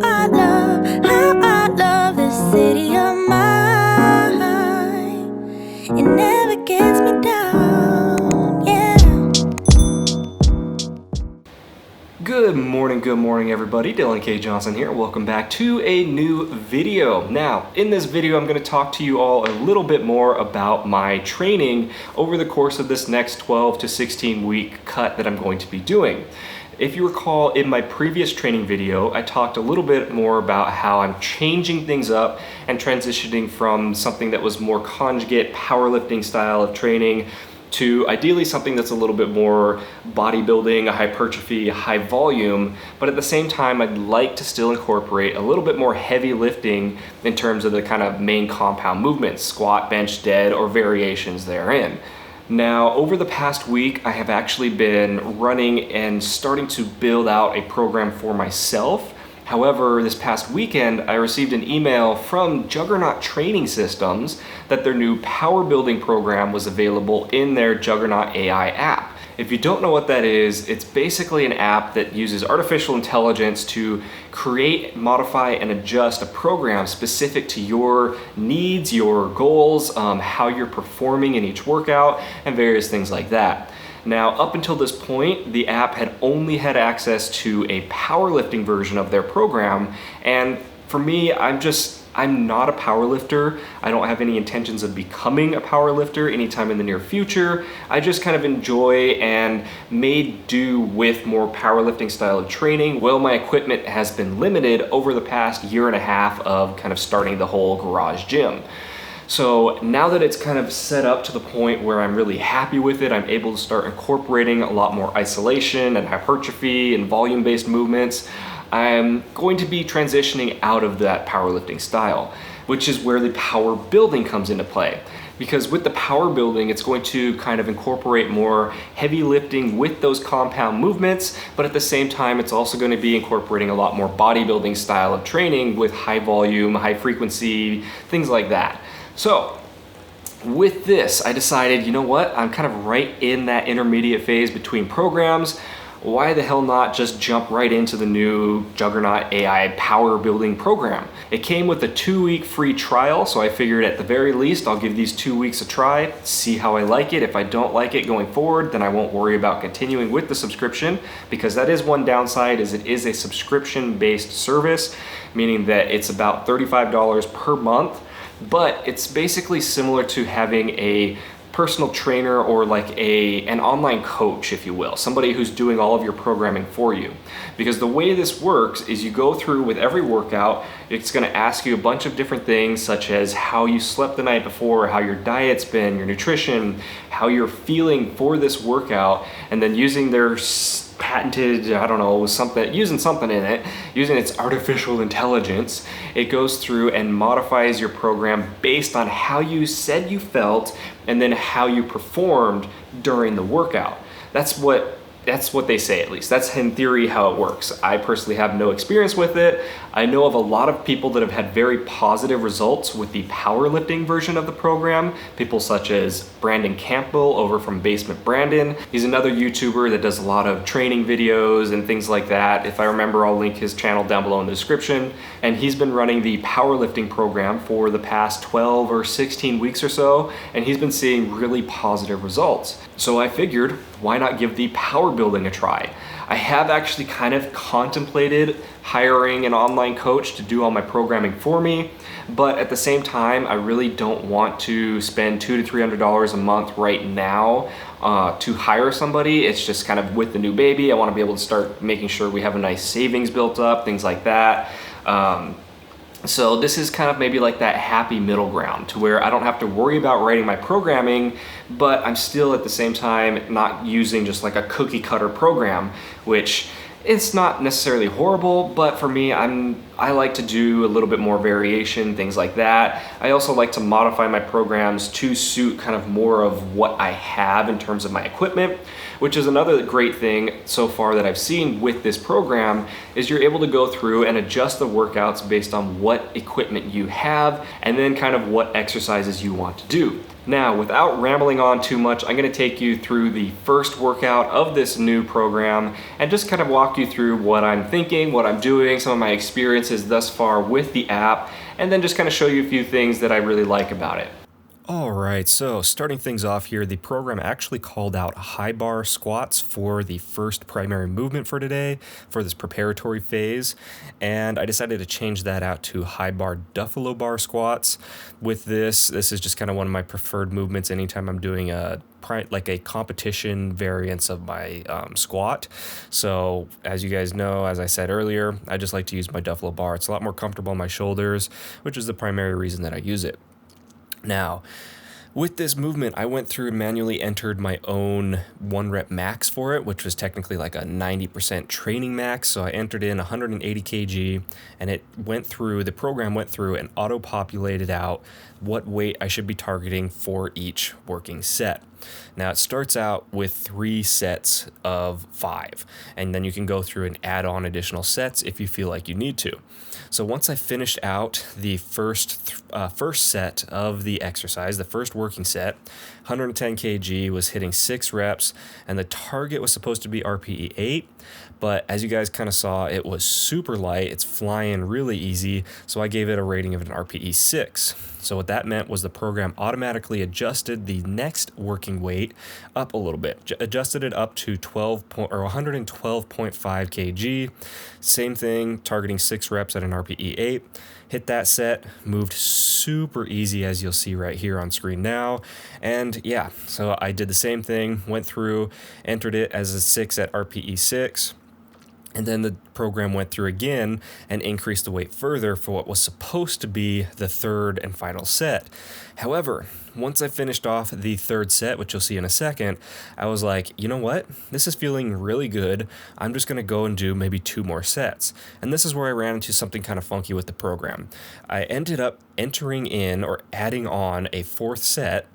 how I love this city of mine. It never gets me down, yeah. Good morning everybody. Dylan K. Johnson here. Welcome back to a new video. Now, in this video, I'm going to talk to you all a little bit more about my training over the course of this next 12 to 16 week cut that I'm going to be doing. If you recall, in my previous training video, I talked a little bit more about how I'm changing things up and transitioning from something that was more conjugate powerlifting style of training to ideally something that's a little bit more bodybuilding, hypertrophy, high volume, but at the same time I'd like to still incorporate a little bit more heavy lifting in terms of the kind of main compound movements, squat, bench, dead, or variations therein. Now, over the past week, I have actually been running and starting to build out a program for myself. However, this past weekend, I received an email from Juggernaut Training Systems that their new power building program was available in their Juggernaut-AI app. If you don't know what that is, it's basically an app that uses artificial intelligence to create, modify, and adjust a program specific to your needs, your goals, how you're performing in each workout, and various things like that. Now, up until this point, the app had only had access to a powerlifting version of their program, and for me, I'm not a powerlifter. I don't have any intentions of becoming a powerlifter anytime in the near future. I just kind of enjoy and made do with more powerlifting style of training. Well, my equipment has been limited over the past year and a half of kind of starting the whole garage gym. So now that it's kind of set up to the point where I'm really happy with it, I'm able to start incorporating a lot more isolation and hypertrophy and volume-based movements. I'm going to be transitioning out of that powerlifting style, which is where the power building comes into play. Because with the power building, it's going to kind of incorporate more heavy lifting with those compound movements, but at the same time, it's also going to be incorporating a lot more bodybuilding style of training with high volume, high frequency, things like that. So with this, I decided, you know what, I'm kind of right in that intermediate phase between programs. Why the hell not just jump right into the new Juggernaut-AI Powerbuilding program? It came with a 2-week free trial, so I figured at the very least I'll give these 2 weeks a try, see how I like it. If I don't like it going forward, then I won't worry about continuing with the subscription, because that is one downside, is it is a subscription-based service, meaning that it's about $35 per month. But it's basically similar to having a personal trainer or like an online coach, if you will, somebody who's doing all of your programming for you. Because the way this works is you go through with every workout, it's gonna ask you a bunch of different things, such as how you slept the night before, how your diet's been, your nutrition, how you're feeling for this workout, and then using their patented, I don't know, using something in it, using its artificial intelligence, it goes through and modifies your program based on how you said you felt and then how you performed during the workout. That's what they say, at least. That's in theory how it works. I personally have no experience with it. I know of a lot of people that have had very positive results with the powerlifting version of the program. People such as Brandon Campbell over from Basement Brandon. He's another YouTuber that does a lot of training videos and things like that. If I remember, I'll link his channel down below in the description. And he's been running the powerlifting program for the past 12 or 16 weeks or so, and he's been seeing really positive results. So I figured, why not give the power building a try? I have actually kind of contemplated hiring an online coach to do all my programming for me, but at the same time, I really don't want to spend $200 to $300 a month right now to hire somebody. It's just kind of with the new baby, I want to be able to start making sure we have a nice savings built up, things like that. So this is kind of maybe like that happy middle ground to where I don't have to worry about writing my programming, but I'm still at the same time not using just like a cookie cutter program, which it's not necessarily horrible, but for me, I like to do a little bit more variation, things like that. I also like to modify my programs to suit kind of more of what I have in terms of my equipment, which is another great thing so far that I've seen with this program, is you're able to go through and adjust the workouts based on what equipment you have and then kind of what exercises you want to do. Now, without rambling on too much, I'm gonna take you through the first workout of this new program and just kind of walk you through what I'm thinking, what I'm doing, some of my experiences thus far with the app, and then just kind of show you a few things that I really like about it. All right, so starting things off here, the program actually called out high bar squats for the first primary movement for today, for this preparatory phase, and I decided to change that out to high bar buffalo bar squats. With this is just kind of one of my preferred movements anytime I'm doing like a competition variance of my squat. So as you guys know, as I said earlier, I just like to use my buffalo bar. It's a lot more comfortable on my shoulders, which is the primary reason that I use it. Now, with this movement, I went through and manually entered my own 1 rep max for it, which was technically like a 90% training max. So I entered in 180 kg, and the program went through and auto-populated out what weight I should be targeting for each working set. Now, it starts out with 3 sets of 5, and then you can go through and add on additional sets if you feel like you need to. So once I finished out the first set of the exercise, the first working set, 110 kg was hitting 6 reps, and the target was supposed to be RPE 8, but as you guys kind of saw, it was super light. It's flying really easy, so I gave it a rating of an RPE 6. So what that meant was the program automatically adjusted the next working weight up a little bit, adjusted it up to 112.5 kg. Same thing, targeting 6 reps at an RPE 8. Hit that set, moved super easy as you'll see right here on screen now. And yeah, so I did the same thing, went through, entered it as a 6 at RPE 6. And then the program went through again and increased the weight further for what was supposed to be the third and final set. However, once I finished off the third set, which you'll see in a second, I was like, you know what? This is feeling really good. I'm just going to go and do maybe 2 more sets. And this is where I ran into something kind of funky with the program. I ended up entering in or adding on a 4th set.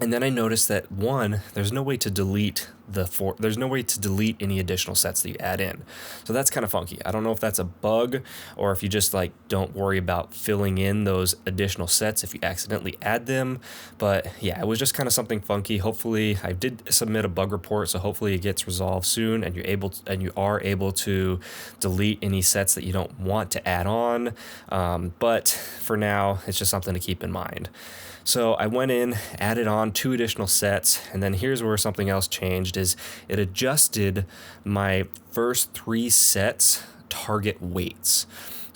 And then I noticed that there's no way to delete any additional sets that you add in. So that's kind of funky. I don't know if that's a bug or if you just like don't worry about filling in those additional sets if you accidentally add them. But yeah, it was just kind of something funky. Hopefully, I did submit a bug report, so hopefully it gets resolved soon and you are able to delete any sets that you don't want to add on. But for now, it's just something to keep in mind. So I went in, added on 2 additional sets, and then here's where something else changed is it adjusted my first 3 sets target weights.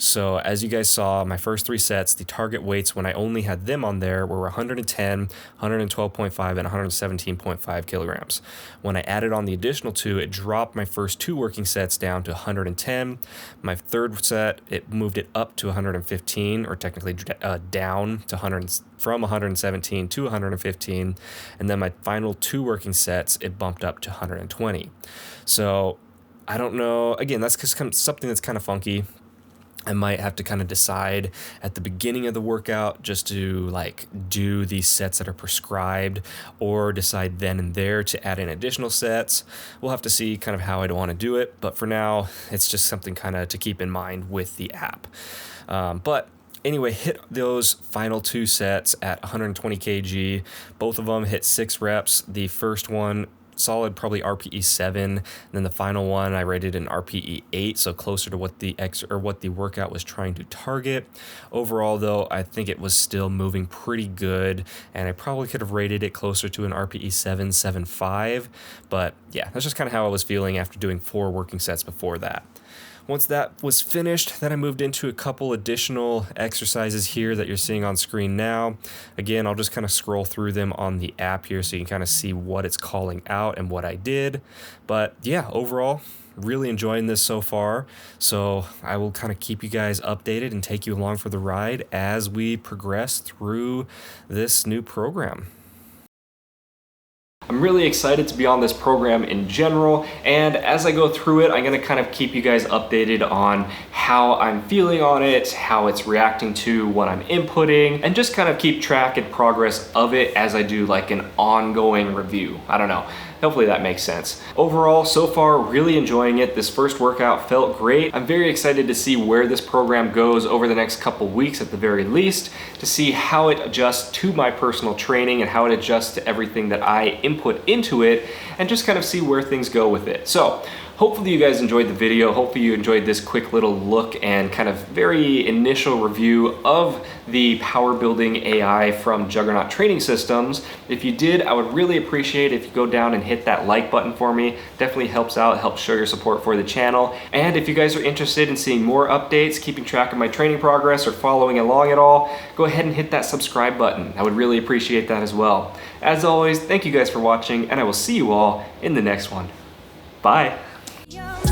So as you guys saw, my first 3 sets, the target weights when I only had them on there were 110, 112.5, and 117.5 kilograms. When I added on the additional 2, it dropped my first 2 working sets down to 110. My third set, it moved it up to 115, or technically down to from 117 to 115. And then my final 2 working sets, it bumped up to 120. So I don't know. Again, that's just something that's kind of funky. I might have to kind of decide at the beginning of the workout just to like do these sets that are prescribed or decide then and there to add in additional sets. We'll have to see kind of how I'd want to do it. But for now, it's just something kind of to keep in mind with the app. But anyway, hit those final 2 sets at 120 kg. Both of them hit 6 reps. The first one, solid, probably RPE 7, and then the final one I rated an RPE 8, so closer to what the workout was trying to target. Overall, though, I think it was still moving pretty good, and I probably could have rated it closer to an RPE 7, 7.5, but yeah, that's just kind of how I was feeling after doing 4 working sets before that. Once that was finished, then I moved into a couple additional exercises here that you're seeing on screen now. Again, I'll just kind of scroll through them on the app here so you can kind of see what it's calling out and what I did. But yeah, overall, really enjoying this so far. So I will kind of keep you guys updated and take you along for the ride as we progress through this new program. I'm really excited to be on this program in general, and as I go through it, I'm gonna kind of keep you guys updated on how I'm feeling on it, how it's reacting to what I'm inputting, and just kind of keep track and progress of it as I do like an ongoing review. I don't know. Hopefully that makes sense. Overall, so far, really enjoying it. This first workout felt great. I'm very excited to see where this program goes over the next couple weeks at the very least, to see how it adjusts to my personal training and how it adjusts to everything that I input into it, and just kind of see where things go with it. So hopefully you guys enjoyed the video. Hopefully you enjoyed this quick little look and kind of very initial review of the Power Building AI from Juggernaut Training Systems. If you did, I would really appreciate if you go down and hit that like button for me. Definitely helps out, helps show your support for the channel. And if you guys are interested in seeing more updates, keeping track of my training progress, or following along at all, go ahead and hit that subscribe button. I would really appreciate that as well. As always, thank you guys for watching, and I will see you all in the next one. Bye. You're